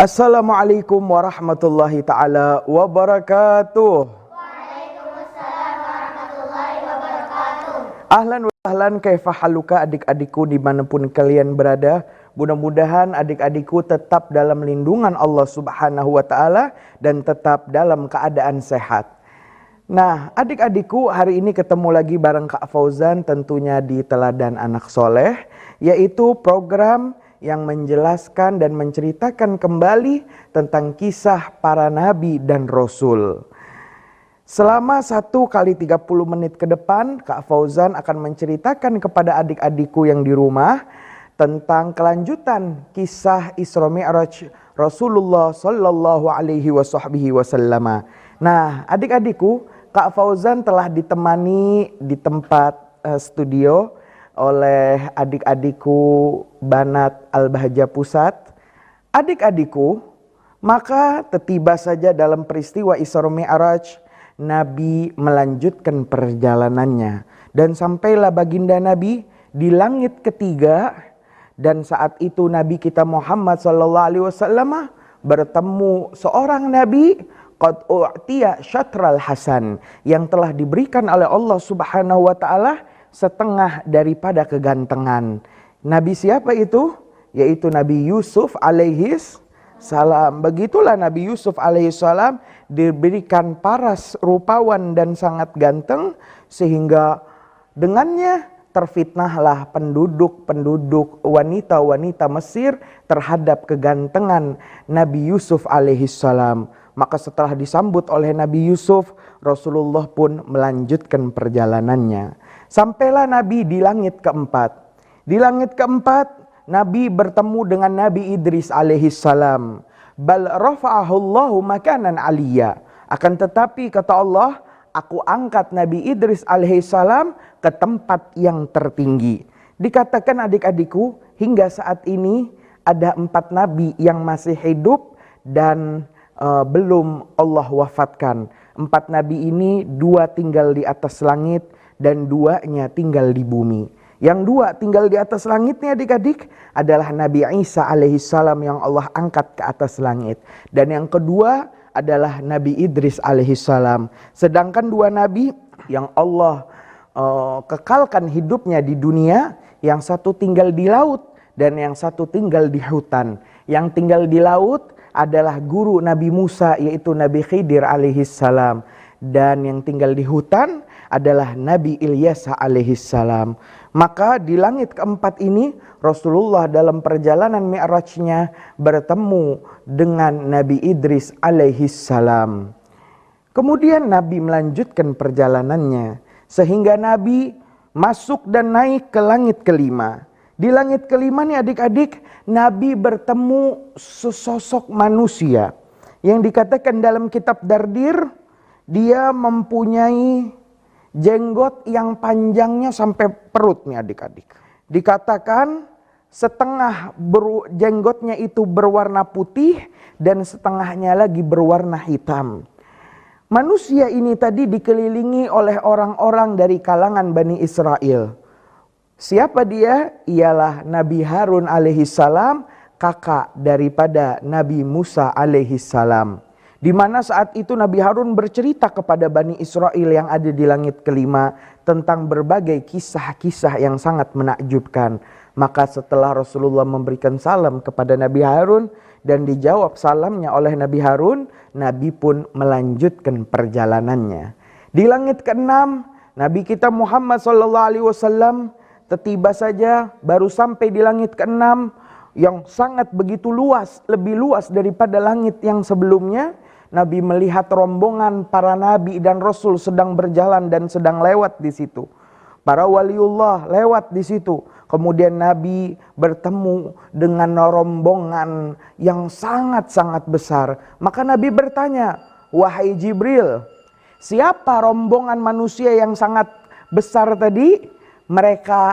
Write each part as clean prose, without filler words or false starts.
Assalamualaikum warahmatullahi ta'ala wabarakatuh. Waalaikumsalam warahmatullahi wabarakatuh. Ahlan wa ahlan, kaifa haluka adik-adikku dimanapun kalian berada. Mudah-mudahan adik-adikku tetap dalam lindungan Allah subhanahu wa ta'ala dan tetap dalam keadaan sehat. Nah, adik-adikku, hari ini ketemu lagi bareng Kak Fauzan tentunya di Teladan Anak Soleh, yaitu program yang menjelaskan dan menceritakan kembali tentang kisah para nabi dan rasul. Selama 1 kali 30 menit ke depan, Kak Fauzan akan menceritakan kepada adik-adikku yang di rumah tentang kelanjutan kisah Isra Mi'raj Rasulullah sallallahu alaihi wasallam. Nah, adik-adikku, Kak Fauzan telah ditemani di tempat studio oleh adik-adikku Banat Al-Bahjah Pusat. Adik-adikku, maka tiba saja dalam peristiwa Isra Mi'raj, Nabi melanjutkan perjalanannya. Dan sampailah baginda Nabi di langit ketiga. Dan saat itu Nabi kita Muhammad SAW bertemu seorang Nabi qad u'tiya syatral hasan, yang telah diberikan oleh Allah subhanahu wa ta'ala setengah daripada kegantengan. Nabi siapa itu? Yaitu Nabi Yusuf alaihis salam. Begitulah Nabi Yusuf alaihis salam diberikan paras rupawan dan sangat ganteng, sehingga dengannya terfitnahlah penduduk wanita-wanita Mesir terhadap kegantengan Nabi Yusuf alaihis salam. Maka setelah disambut oleh Nabi Yusuf, Rasulullah pun melanjutkan perjalanannya. Sampailah Nabi di langit keempat. Di langit keempat, Nabi bertemu dengan Nabi Idris alaihis salam. Bal rafa'ahullahu makanan aliyya. Akan tetapi kata Allah, aku angkat Nabi Idris alaihis salam ke tempat yang tertinggi. Dikatakan adik-adikku, hingga saat ini ada 4 nabi yang masih hidup dan belum Allah wafatkan. 4 nabi ini 2 tinggal di atas langit dan 2-nya tinggal di bumi. Yang 2 tinggal di atas langitnya adik-adik adalah Nabi Isa alaihissalam yang Allah angkat ke atas langit. Dan yang kedua adalah Nabi Idris alaihissalam. Sedangkan 2 nabi yang Allah kekalkan hidupnya di dunia, yang satu tinggal di laut dan yang satu tinggal di hutan. Yang tinggal di laut adalah guru Nabi Musa, yaitu Nabi Khidir alaihissalam. Dan yang tinggal di hutan adalah Nabi Ilyas alaihissalam. Maka di langit keempat ini Rasulullah dalam perjalanan Mi'rajnya bertemu dengan Nabi Idris alaihissalam. Kemudian Nabi melanjutkan perjalanannya sehingga Nabi masuk dan naik ke langit kelima. Di langit kelima nih adik-adik, Nabi bertemu sesosok manusia yang dikatakan dalam kitab Dardir, dia mempunyai jenggot yang panjangnya sampai perut nih adik-adik. Dikatakan setengah jenggotnya itu berwarna putih dan setengahnya lagi berwarna hitam. Manusia ini tadi dikelilingi oleh orang-orang dari kalangan Bani Israel. Siapa dia? Ialah Nabi Harun alaihissalam, kakak daripada Nabi Musa alaihissalam. Di mana saat itu Nabi Harun bercerita kepada Bani Israel yang ada di langit kelima tentang berbagai kisah-kisah yang sangat menakjubkan. Maka setelah Rasulullah memberikan salam kepada Nabi Harun dan dijawab salamnya oleh Nabi Harun, Nabi pun melanjutkan perjalanannya. Di langit keenam, Nabi kita Muhammad SAW tiba saja baru sampai di langit keenam yang sangat begitu luas, lebih luas daripada langit yang sebelumnya. Nabi melihat rombongan para nabi dan rasul sedang berjalan dan sedang lewat di situ. Para waliullah lewat di situ. Kemudian Nabi bertemu dengan rombongan yang sangat-sangat besar. Maka Nabi bertanya, wahai Jibril, siapa rombongan manusia yang sangat besar tadi? Mereka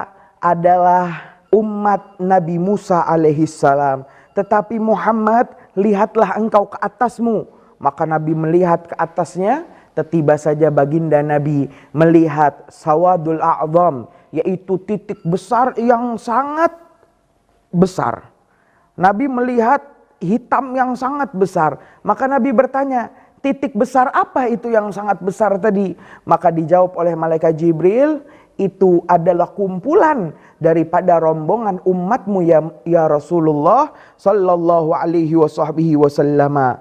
adalah umat Nabi Musa alaihissalam. Tetapi Muhammad, lihatlah engkau ke atasmu. Maka Nabi melihat ke atasnya, tiba saja baginda Nabi melihat sawadul a'zam, yaitu titik besar yang sangat besar. Nabi melihat hitam yang sangat besar. Maka Nabi bertanya, titik besar apa itu yang sangat besar tadi? Maka dijawab oleh malaikat Jibril, itu adalah kumpulan daripada rombongan umatmu ya Rasulullah sallallahu alaihi wasallam.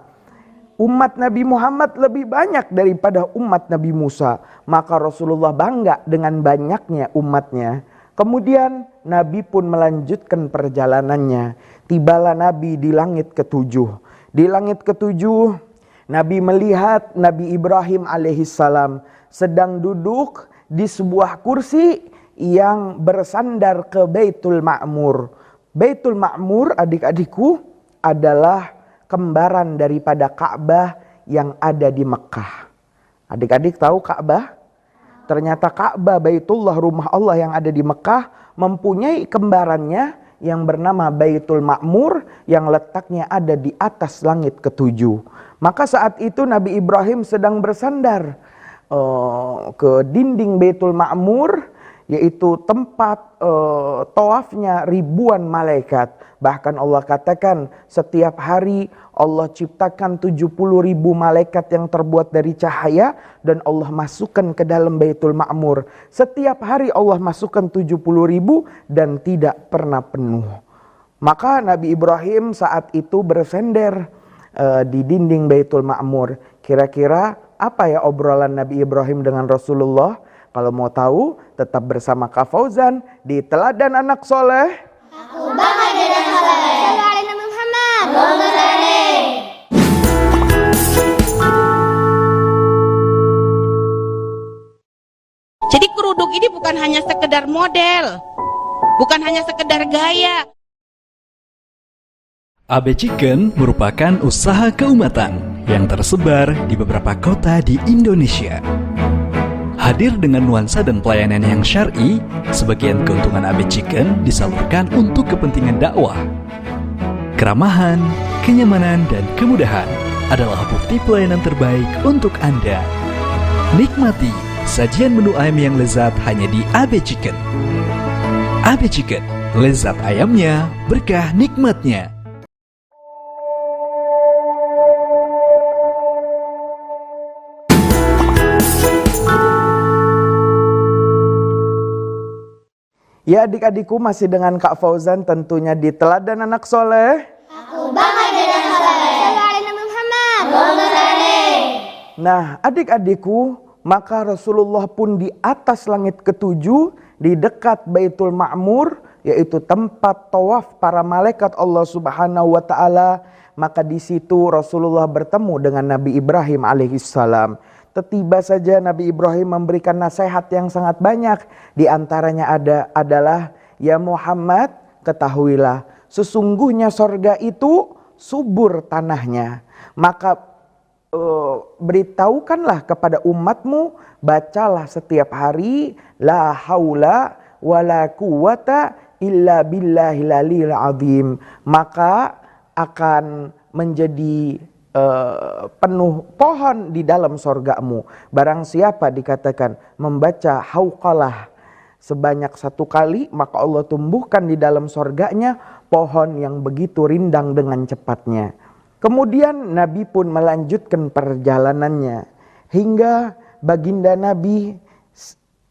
Umat Nabi Muhammad lebih banyak daripada umat Nabi Musa. Maka Rasulullah bangga dengan banyaknya umatnya. Kemudian Nabi pun melanjutkan perjalanannya. Tibalah Nabi di langit ketujuh. Di langit ketujuh, Nabi melihat Nabi Ibrahim alaihissalam sedang duduk di sebuah kursi yang bersandar ke Baitul Ma'mur. Baitul Ma'mur, adik-adikku, adalah kembaran daripada Ka'bah yang ada di Mekah. Adik-adik tahu Ka'bah? Ternyata Ka'bah, Baitullah, rumah Allah yang ada di Mekah, mempunyai kembarannya yang bernama Baitul Ma'mur yang letaknya ada di atas langit ketujuh. Maka saat itu Nabi Ibrahim sedang bersandar ke dinding Baitul Ma'mur, yaitu tempat tawafnya ribuan malaikat. Bahkan Allah katakan setiap hari Allah ciptakan 70.000 malaikat yang terbuat dari cahaya dan Allah masukkan ke dalam Baitul Ma'mur. Setiap hari Allah masukkan 70.000 dan tidak pernah penuh. Maka Nabi Ibrahim saat itu bersender di dinding Baitul Ma'mur. Kira-kira apa ya obrolan Nabi Ibrahim dengan Rasulullah? Kalau mau tahu, tetap bersama Kak Fauzan di Teladan Anak Soleh. Aku bangga dengan soleh. Sallu ala Nabi Muhammad. Allahumma shalli. Jadi kerudung ini bukan hanya sekedar model, bukan hanya sekedar gaya. AB Chicken merupakan usaha keumatan yang tersebar di beberapa kota di Indonesia. Hadir dengan nuansa dan pelayanan yang syar'i, sebagian keuntungan AB Chicken disalurkan untuk kepentingan dakwah. Keramahan, kenyamanan, dan kemudahan adalah bukti pelayanan terbaik untuk Anda. Nikmati sajian menu ayam yang lezat hanya di AB Chicken. AB Chicken, lezat ayamnya, berkah nikmatnya. Ya adik-adikku, masih dengan Kak Fauzan tentunya di Teladan Anak Soleh. Aku bangga dengan soleh. Sallu ala Nabi Muhammad. Allahumma shalli. Nah adik-adikku, maka Rasulullah pun di atas langit ketujuh, di dekat Baitul Ma'mur, yaitu tempat tawaf para malaikat Allah Subhanahu wa Ta'ala. Maka di situ Rasulullah bertemu dengan Nabi Ibrahim alaihissalam. Tiba saja Nabi Ibrahim memberikan nasihat yang sangat banyak. Di antaranya adalah, ya Muhammad, ketahuilah, sesungguhnya sorga itu subur tanahnya. Maka beritahukanlah kepada umatmu, bacalah setiap hari, la haula wala quwata illa billahil aliyil azim. Maka akan menjadi penuh pohon di dalam sorgamu. Barang siapa dikatakan membaca hauqalah sebanyak 1 kali, maka Allah tumbuhkan di dalam sorganya pohon yang begitu rindang dengan cepatnya. Kemudian Nabi pun melanjutkan perjalanannya hingga baginda Nabi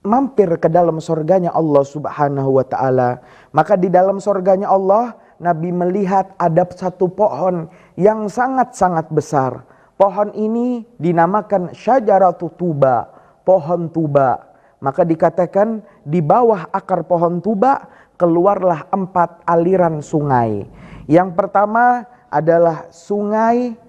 mampir ke dalam sorganya Allah Subhanahu wa Ta'ala. Maka di dalam sorganya Allah, Nabi melihat ada satu pohon yang sangat-sangat besar. Pohon ini dinamakan Syajaratu Tuba, pohon tuba. Maka dikatakan di bawah akar pohon tuba keluarlah 4 aliran sungai. Yang pertama adalah sungai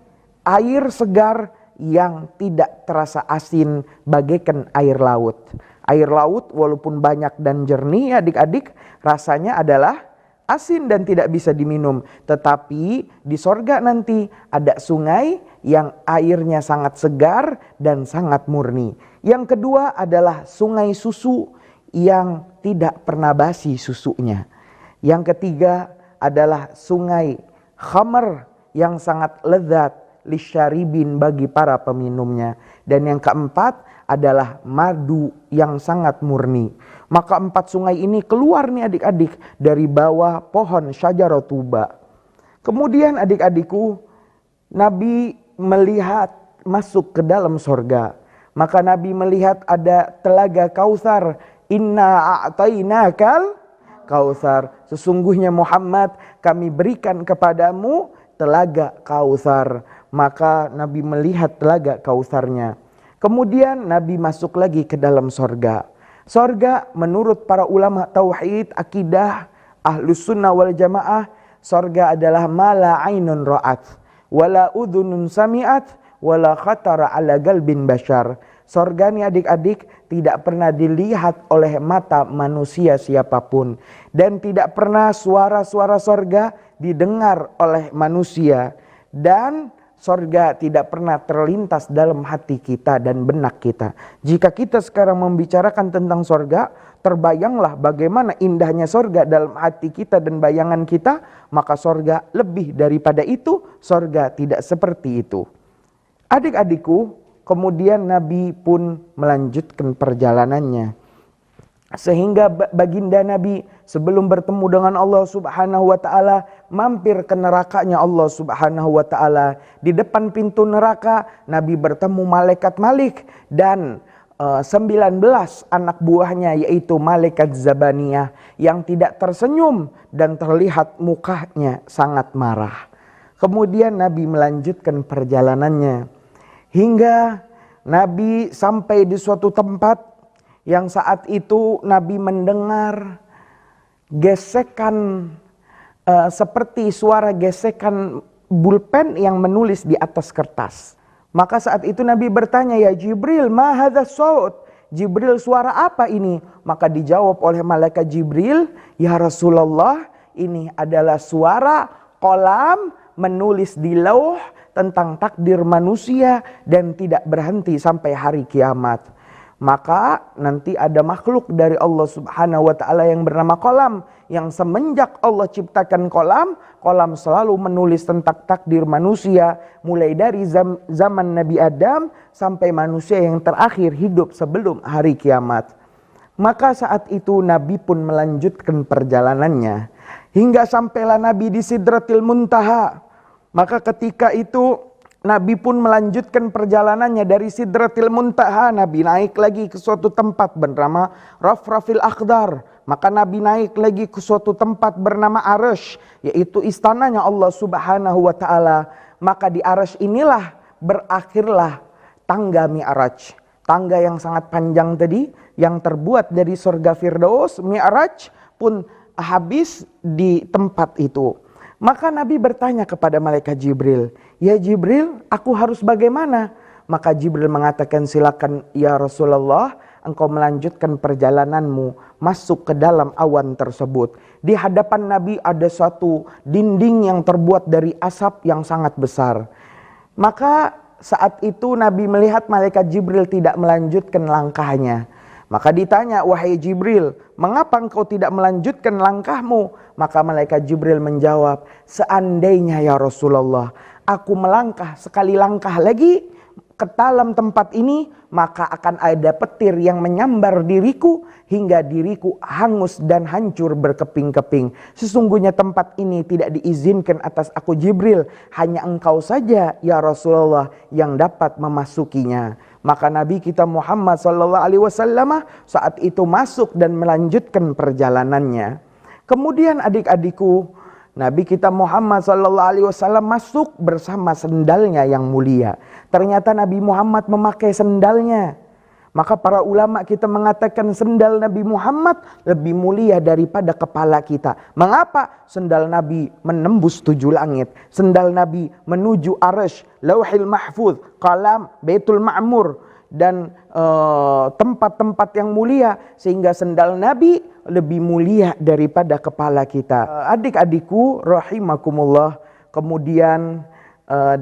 air segar yang tidak terasa asin bagaikan air laut. Air laut walaupun banyak dan jernih adik-adik, rasanya adalah asin dan tidak bisa diminum. Tetapi di sorga nanti ada sungai yang airnya sangat segar dan sangat murni. Yang kedua adalah sungai susu yang tidak pernah basi susunya. Yang ketiga adalah sungai khamr yang sangat lezat lisyaribin bagi para peminumnya. Dan yang keempat adalah madu yang sangat murni. Maka 4 sungai ini keluar nih adik-adik dari bawah pohon Syajarah Tuba. Kemudian adik-adikku, Nabi melihat masuk ke dalam sorga. Maka Nabi melihat ada telaga Kautsar. Inna a'tainakal Kautsar. Sesungguhnya Muhammad, kami berikan kepadamu telaga Kautsar. Maka Nabi melihat telaga Kautsarnya. Kemudian Nabi masuk lagi ke dalam sorga. Sorga menurut para ulama tauhid, akidah, ahlus sunnah wal jamaah, sorga adalah mala ainun ra'at, wala udhunun sami'at, wala khatara ala galbin bashar. Sorga ini adik-adik tidak pernah dilihat oleh mata manusia siapapun. Dan tidak pernah suara-suara sorga didengar oleh manusia. Dan sorga tidak pernah terlintas dalam hati kita dan benak kita. Jika kita sekarang membicarakan tentang sorga, terbayanglah bagaimana indahnya sorga dalam hati kita dan bayangan kita. Maka sorga lebih daripada itu, sorga tidak seperti itu. Adik-adikku, kemudian Nabi pun melanjutkan perjalanannya. Sehingga baginda Nabi sebelum bertemu dengan Allah Subhanahu wa taala mampir ke nerakanya Allah Subhanahu wa taala. Di depan pintu neraka Nabi bertemu malaikat Malik dan 19 anak buahnya, yaitu malaikat Zabaniyah yang tidak tersenyum dan terlihat mukanya sangat marah. Kemudian Nabi melanjutkan perjalanannya hingga Nabi sampai di suatu tempat yang saat itu Nabi mendengar gesekan seperti suara gesekan bulpen yang menulis di atas kertas. Maka saat itu Nabi bertanya, "Ya Jibril, ma hadza saut?" Jibril, suara apa ini? Maka dijawab oleh malaikat Jibril, "Ya Rasulullah, ini adalah suara qalam menulis di lauh tentang takdir manusia dan tidak berhenti sampai hari kiamat." Maka nanti ada makhluk dari Allah Subhanahu wa taala yang bernama qalam, yang semenjak Allah ciptakan qalam selalu menulis tentang takdir manusia mulai dari zaman Nabi Adam sampai manusia yang terakhir hidup sebelum hari kiamat. Maka saat itu Nabi pun melanjutkan perjalanannya hingga sampailah Nabi di Sidratil Muntaha. Maka ketika itu Nabi pun melanjutkan perjalanannya dari Sidratil Muntaha. Nabi naik lagi ke suatu tempat bernama Rafrafil Akhdar. Maka Nabi naik lagi ke suatu tempat bernama Arsy, yaitu istananya Allah Subhanahu wa taala. Maka di Arsy inilah berakhirlah tangga Mi'raj. Tangga yang sangat panjang tadi yang terbuat dari surga Firdaus, Mi'raj pun habis di tempat itu. Maka Nabi bertanya kepada malaikat Jibril, "Ya Jibril, aku harus bagaimana?" Maka Jibril mengatakan, "Silakan ya Rasulullah, engkau melanjutkan perjalananmu masuk ke dalam awan tersebut." Di hadapan Nabi ada suatu dinding yang terbuat dari asap yang sangat besar. Maka saat itu Nabi melihat malaikat Jibril tidak melanjutkan langkahnya. Maka ditanya, "Wahai Jibril, mengapa engkau tidak melanjutkan langkahmu?" Maka malaikat Jibril menjawab, "Seandainya ya Rasulullah, aku melangkah sekali langkah lagi ke dalam tempat ini, maka akan ada petir yang menyambar diriku hingga diriku hangus dan hancur berkeping-keping. Sesungguhnya tempat ini tidak diizinkan atas aku Jibril, hanya engkau saja ya Rasulullah yang dapat memasukinya." Maka Nabi kita Muhammad SAW saat itu masuk dan melanjutkan perjalanannya. Kemudian adik-adikku, Nabi kita Muhammad SAW masuk bersama sendalnya yang mulia. Ternyata Nabi Muhammad memakai sendalnya. Maka para ulama kita mengatakan sendal Nabi Muhammad lebih mulia daripada kepala kita. Mengapa? Sendal Nabi menembus 7 langit. Sendal Nabi menuju Arsy, Lauhil Mahfuz, Qalam, Baitul Ma'mur dan tempat-tempat yang mulia, sehingga sendal Nabi lebih mulia daripada kepala kita. Adik-adikku rahimakumullah, kemudian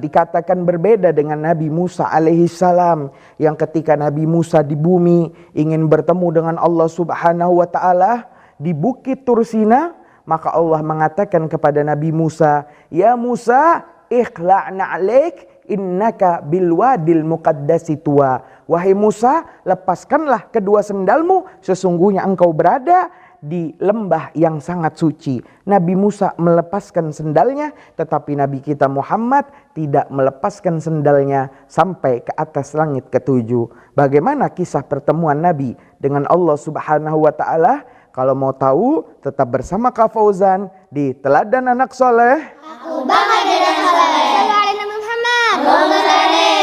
dikatakan berbeda dengan Nabi Musa alaihissalam, yang ketika Nabi Musa di bumi ingin bertemu dengan Allah Subhanahu wa taala di Bukit Tursina, maka Allah mengatakan kepada Nabi Musa, "Ya Musa, ikhla'na 'alaik innaka bilwadil muqaddasi tuwa." Wahai Musa, lepaskanlah kedua sendalmu, sesungguhnya engkau berada di lembah yang sangat suci. Nabi Musa melepaskan sendalnya, tetapi Nabi kita Muhammad tidak melepaskan sendalnya sampai ke atas langit ketujuh. Bagaimana kisah pertemuan Nabi dengan Allah Subhanahu wa Ta'ala? Kalau mau tahu, tetap bersama Kak Fauzan di Teladan Anak Soleh. Aku bangga dengan soleh. Sallu ala Nabi Muhammad. Allahumma shalli.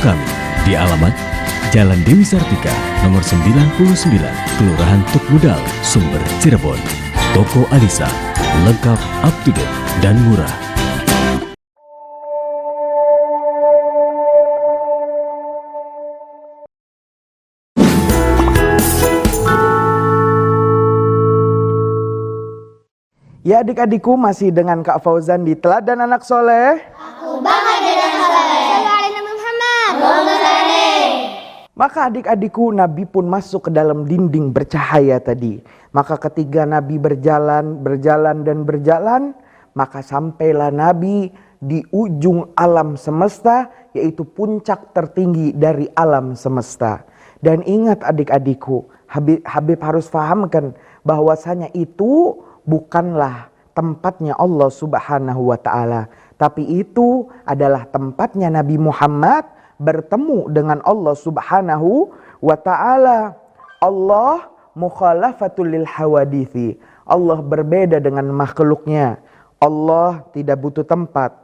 Kami di alamat Jalan Dewi Sartika nomor 99, Kelurahan Tuk Budal, Sumber, Cirebon. Toko Alisa, lengkap, up to date, dan murah. Ya adik-adikku, masih dengan Kak Fauzan di Teladan Anak Soleh. Aku bangga dengan soleh. Sallu ala Nabi Muhammad. Allahumma shalli. Maka adik-adikku, Nabi pun masuk ke dalam dinding bercahaya tadi. Maka ketika Nabi berjalan, maka sampailah Nabi di ujung alam semesta, yaitu puncak tertinggi dari alam semesta. Dan ingat adik-adikku, Habib harus fahamkan bahwasanya itu bukanlah tempatnya Allah Subhanahu wa Ta'ala, tapi itu adalah tempatnya Nabi Muhammad bertemu dengan Allah Subhanahu wa Ta'ala. Allah mukhalafatul lil hawadithi. Allah berbeda dengan makhluknya. Allah tidak butuh tempat.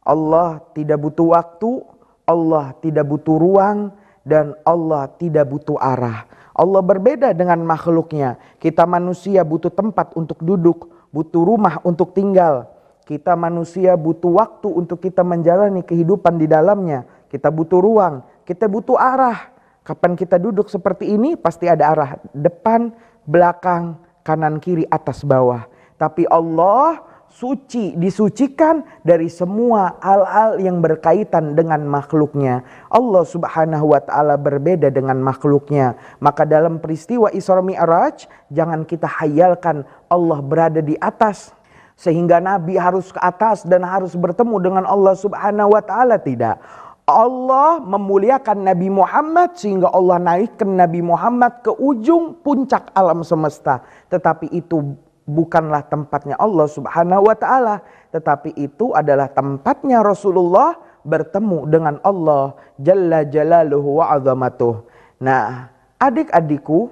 Allah tidak butuh waktu. Allah tidak butuh ruang. Dan Allah tidak butuh arah. Allah berbeda dengan makhluknya. Kita manusia butuh tempat untuk duduk, butuh rumah untuk tinggal. Kita manusia butuh waktu untuk kita menjalani kehidupan di dalamnya. Kita butuh ruang, kita butuh arah. Kapan kita duduk seperti ini pasti ada arah depan, belakang, kanan, kiri, atas, bawah. Tapi Allah suci, disucikan dari semua hal-hal yang berkaitan dengan makhluknya. Allah Subhanahu wa Ta'ala berbeda dengan makhluknya. Maka dalam peristiwa Isra Mi'raj, jangan kita hayalkan Allah berada di atas sehingga Nabi harus ke atas dan harus bertemu dengan Allah Subhanahu wa Ta'ala. Tidak. Allah memuliakan Nabi Muhammad sehingga Allah naikkan Nabi Muhammad ke ujung puncak alam semesta. Tetapi itu bukanlah tempatnya Allah Subhanahu wa Ta'ala, tetapi itu adalah tempatnya Rasulullah bertemu dengan Allah Jalla Jalaluhu wa Azamatuh. Nah, adik-adikku,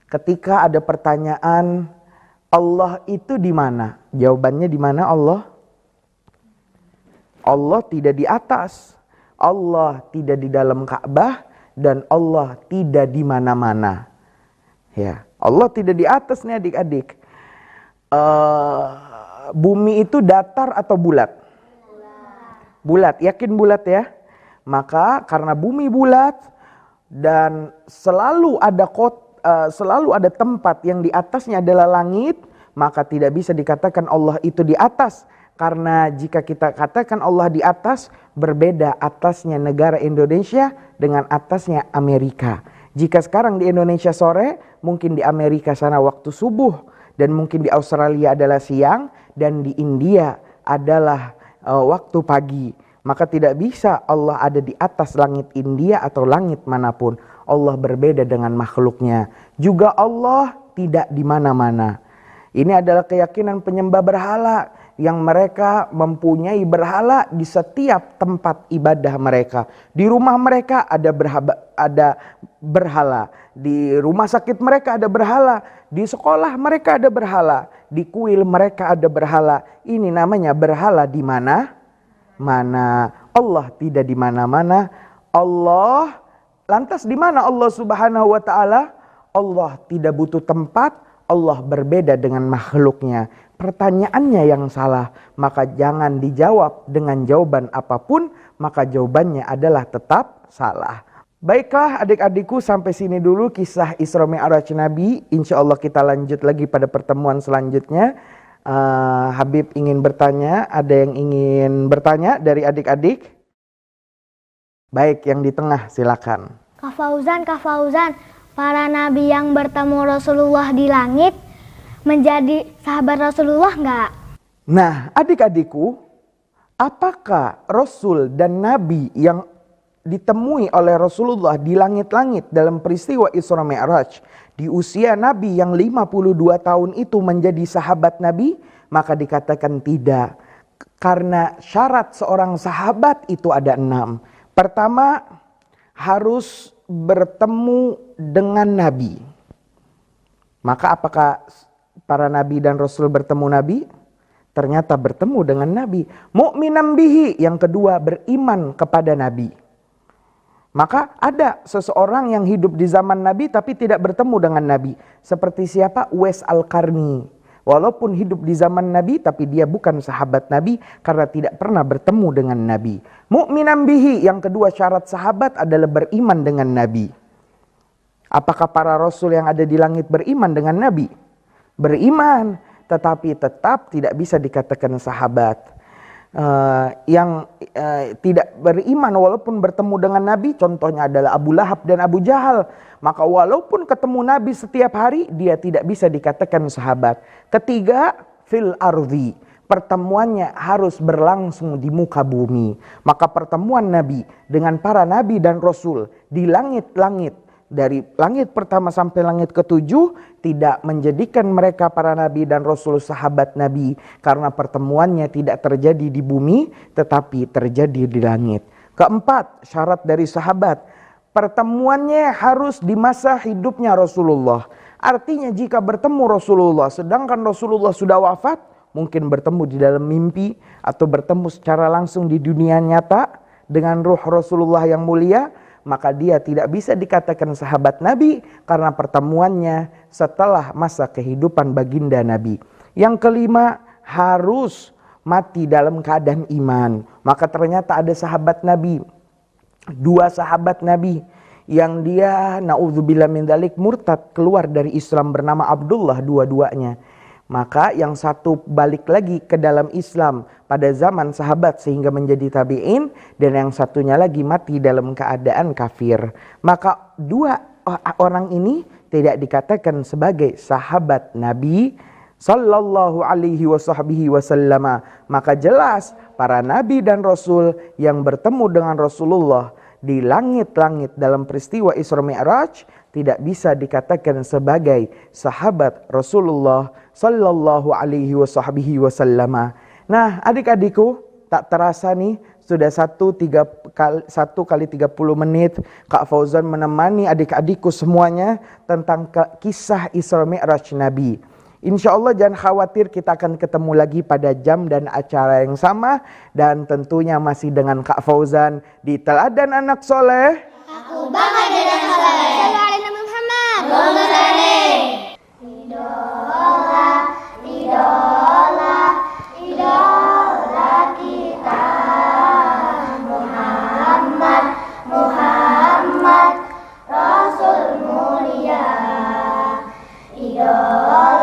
ketika ada pertanyaan Allah itu di mana? Jawabannya di mana Allah? Allah tidak di atas, Allah tidak di dalam Ka'bah, dan Allah tidak di mana-mana. Ya, Allah tidak di atas nih adik-adik. Bumi itu datar atau bulat? Bulat, yakin bulat ya? Maka karena bumi bulat dan selalu ada tempat yang di atasnya adalah langit, maka tidak bisa dikatakan Allah itu di atas. Karena jika kita katakan Allah di atas, berbeda atasnya negara Indonesia dengan atasnya Amerika. Jika sekarang di Indonesia sore, mungkin di Amerika sana waktu subuh. Dan mungkin di Australia adalah siang, dan di India adalah waktu pagi. Maka tidak bisa Allah ada di atas langit India atau langit manapun. Allah berbeda dengan makhluknya. Juga Allah tidak di mana-mana. Ini adalah keyakinan penyembah berhala yang mereka mempunyai berhala di setiap tempat ibadah mereka. Di rumah mereka ada berhala. Di rumah sakit mereka ada berhala. Di sekolah mereka ada berhala. Di kuil mereka ada berhala. Ini namanya berhala di mana? Mana? Allah tidak di mana-mana. Allah, lantas di mana Allah Subhanahu wa Ta'ala? Allah tidak butuh tempat. Allah berbeda dengan makhluknya. Pertanyaannya yang salah, maka jangan dijawab dengan jawaban apapun, maka jawabannya adalah tetap salah. Baiklah adik-adikku, sampai sini dulu kisah Isra Mi'raj Nabi. Insya Allah kita lanjut lagi pada pertemuan selanjutnya. Habib ingin bertanya, ada yang ingin bertanya dari adik-adik? Baik, yang di tengah silakan. Kak Fauzan, para nabi yang bertemu Rasulullah di langit, menjadi sahabat Rasulullah nggak? Nah, adik-adikku, apakah Rasul dan Nabi yang ditemui oleh Rasulullah di langit-langit dalam peristiwa Isra Mi'raj di usia Nabi yang 52 tahun itu menjadi sahabat Nabi? Maka dikatakan tidak. Karena syarat seorang sahabat itu ada 6. Pertama, harus bertemu dengan Nabi. Maka apakah para Nabi dan Rasul bertemu Nabi? Ternyata bertemu dengan Nabi. Mu'minan bihi, yang kedua beriman kepada Nabi. Maka ada seseorang yang hidup di zaman Nabi tapi tidak bertemu dengan Nabi. Seperti siapa? Uwais Al-Qarni. Walaupun hidup di zaman Nabi tapi dia bukan sahabat Nabi karena tidak pernah bertemu dengan Nabi. Mu'minan bihi, yang kedua syarat sahabat adalah beriman dengan Nabi. Apakah para Rasul yang ada di langit beriman dengan Nabi? Beriman, tetapi tetap tidak bisa dikatakan sahabat. Yang tidak beriman walaupun bertemu dengan Nabi, contohnya adalah Abu Lahab dan Abu Jahal. Maka walaupun ketemu Nabi setiap hari, dia tidak bisa dikatakan sahabat. Ketiga, fil ardi, pertemuannya harus berlangsung di muka bumi. Maka pertemuan Nabi dengan para Nabi dan Rasul di langit-langit, dari langit pertama sampai langit ketujuh, tidak menjadikan mereka para Nabi dan Rasul sahabat Nabi. Karena pertemuannya tidak terjadi di bumi, tetapi terjadi di langit. Keempat, syarat dari sahabat, pertemuannya harus di masa hidupnya Rasulullah. Artinya jika bertemu Rasulullah sedangkan Rasulullah sudah wafat, mungkin bertemu di dalam mimpi atau bertemu secara langsung di dunia nyata dengan ruh Rasulullah yang mulia, maka dia tidak bisa dikatakan sahabat Nabi karena pertemuannya setelah masa kehidupan baginda Nabi. Yang kelima, harus mati dalam keadaan iman. Maka ternyata ada sahabat Nabi, 2 sahabat Nabi yang dia naudzubillah min dzalik murtad, keluar dari Islam, bernama Abdullah dua-duanya. Maka yang satu balik lagi ke dalam Islam pada zaman sahabat sehingga menjadi tabi'in, dan yang satunya lagi mati dalam keadaan kafir. Maka 2 orang ini tidak dikatakan sebagai sahabat Nabi sallallahu alaihi wasallam. Maka jelas para nabi dan rasul yang bertemu dengan Rasulullah di langit-langit dalam peristiwa Isra Mi'raj tidak bisa dikatakan sebagai sahabat Rasulullah sallallahu alaihi wasallam. Nah, adik-adikku, tak terasa nih sudah 1 kali 30 menit Kak Fauzan menemani adik-adikku semuanya tentang kisah Isra Mi'raj Nabi. Insya Allah jangan khawatir, kita akan ketemu lagi pada jam dan acara yang sama. Dan tentunya masih dengan Kak Fauzan di Teladan Anak Soleh. Aku bangga dengan soleh. Sallu ala Nabi Muhammad. Allahumma salli. Idola, idola, idola kita Muhammad, Muhammad Rasul mulia. Idola